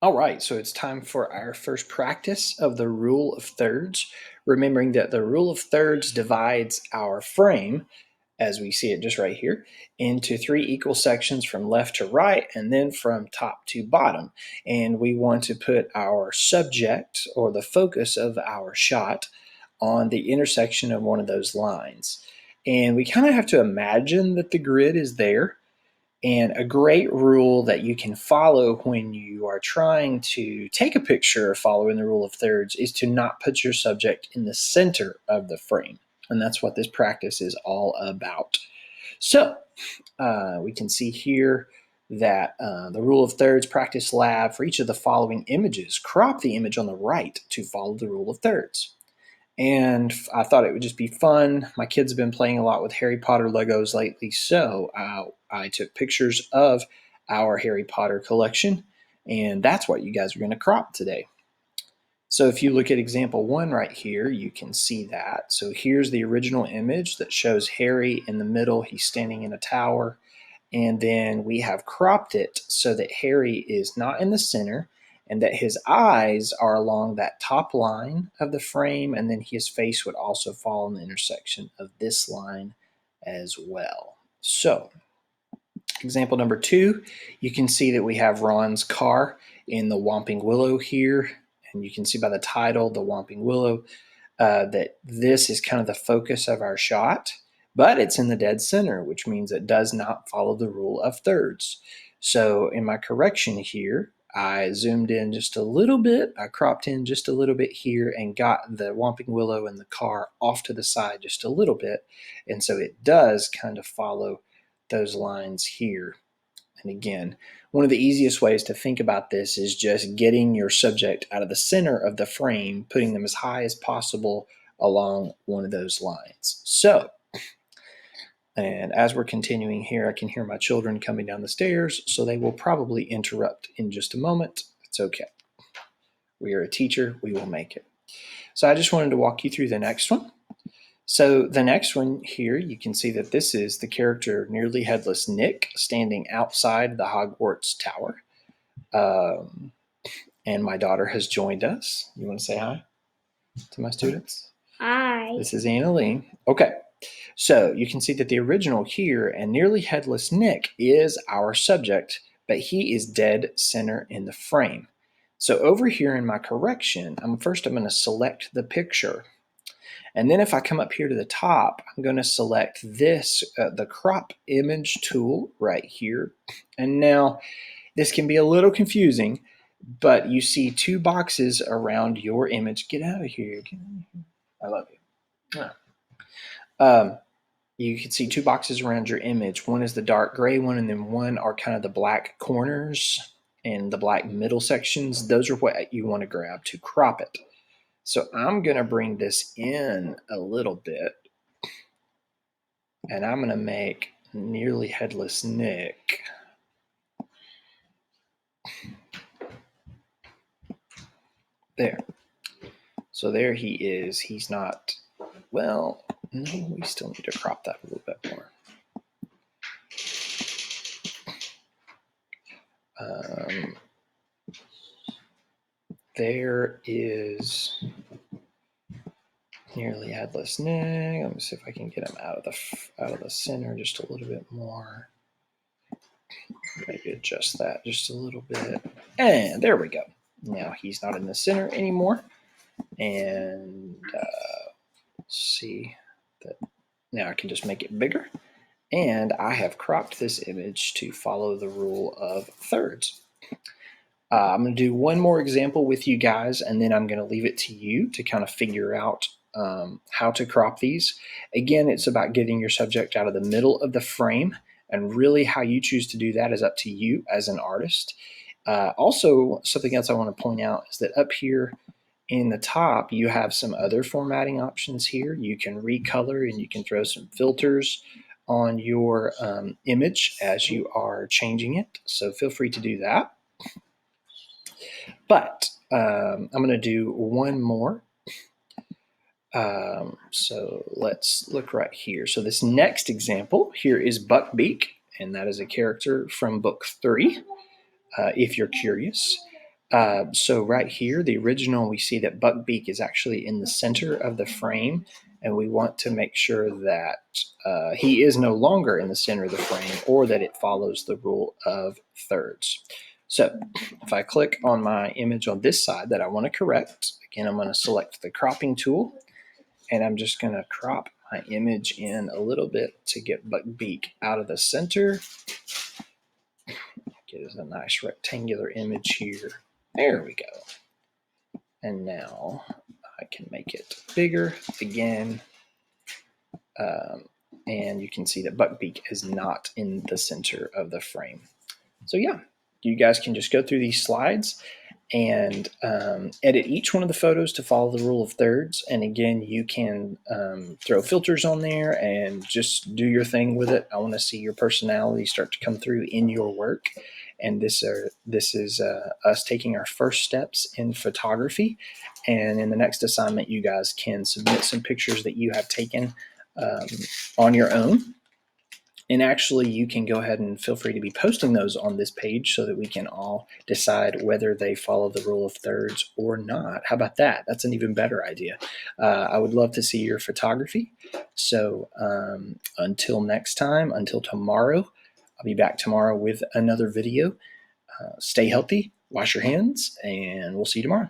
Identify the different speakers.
Speaker 1: All right, so it's time for our first practice of the rule of thirds, remembering that the rule of thirds divides our frame, as we see it just right here, into three equal sections from left to right and then from top to bottom. And we want to put our subject or the focus of our shot on the intersection of one of those lines. And we kind of have to imagine that the grid is there. And a great rule that you can follow when you are trying to take a picture following the rule of thirds is to not put your subject in the center of the frame. And that's what this practice is all about. So we can see here that the rule of thirds practice lab for each of the following images. Crop the image on the right to follow the rule of thirds. And I thought it would just be fun. My kids have been playing a lot with Harry Potter Legos lately, so I took pictures of our Harry Potter collection, and that's what you guys are going to crop today. So if you look at example 1 right here, you can see that. So here's the original image that shows Harry in the middle. He's standing in a tower, and then we have cropped it so that Harry is not in the center, and that his eyes are along that top line of the frame, and then his face would also fall in the intersection of this line as well. So, example number 2, you can see that we have Ron's car in the Whomping Willow here, and you can see by the title, the Whomping Willow, that this is kind of the focus of our shot, but it's in the dead center, which means it does not follow the rule of thirds. So in my correction here, I zoomed in just a little bit, I cropped in just a little bit here and got the Whomping Willow and the car off to the side just a little bit. And so it does kind of follow those lines here. And again, one of the easiest ways to think about this is just getting your subject out of the center of the frame, putting them as high as possible along one of those lines. So, and as we're continuing here, I can hear my children coming down the stairs, so they will probably interrupt in just a moment. It's okay. We are a teacher, we will make it. So I just wanted to walk you through the next one. So the next one here, you can see that this is the character Nearly Headless Nick standing outside the Hogwarts Tower. And my daughter has joined us. You want to say hi to my students?
Speaker 2: Hi.
Speaker 1: This is Annalie. Okay, so you can see that the original here and Nearly Headless Nick is our subject, but he is dead center in the frame. So over here in my correction, I'm going to select the picture. And then if I come up here to the top, I'm going to select this, the crop image tool right here. And now this can be a little confusing, but you see two boxes around your image. Get out of here. Get out of here. I love you. You can see two boxes around your image. One is the dark gray one, and then one are kind of the black corners and the black middle sections. Those are what you want to grab to crop it. So I'm going to bring this in a little bit, and I'm going to make Nearly Headless Nick. There. So there he is. He's not, well, no, we still need to crop that a little bit more. There is Nearly Headless Nick. Let me see if I can get him out of the center just a little bit more. Maybe adjust that just a little bit. And there we go. Now he's not in the center anymore. And see that now I can just make it bigger. And I have cropped this image to follow the rule of thirds. I'm going to do one more example with you guys, and then I'm going to leave it to you to kind of figure out how to crop these. Again, it's about getting your subject out of the middle of the frame, and really how you choose to do that is up to you as an artist. Also, something else I want to point out is that up here in the top, you have some other formatting options here. You can recolor and you can throw some filters on your image as you are changing it. So feel free to do that. But I'm going to do one more. So let's look right here. So this next example here is Buckbeak, and that is a character from book 3, if you're curious. So right here, the original, we see that Buckbeak is actually in the center of the frame, and we want to make sure that he is no longer in the center of the frame, or that it follows the rule of thirds. So if I click on my image on this side that I want to correct, again, I'm going to select the cropping tool, and I'm just going to crop my image in a little bit to get Buckbeak out of the center. Get us a nice rectangular image here. There we go. And now I can make it bigger again. And you can see that Buckbeak is not in the center of the frame. So yeah, you guys can just go through these slides and edit each one of the photos to follow the rule of thirds. And again, you can throw filters on there and just do your thing with it. I want to see your personality start to come through in your work. And this is us taking our first steps in photography. And in the next assignment, you guys can submit some pictures that you have taken on your own. And actually, you can go ahead and feel free to be posting those on this page so that we can all decide whether they follow the rule of thirds or not. How about that? That's an even better idea. I would love to see your photography. So until next time, until tomorrow, I'll be back tomorrow with another video. Stay healthy, wash your hands, and we'll see you tomorrow.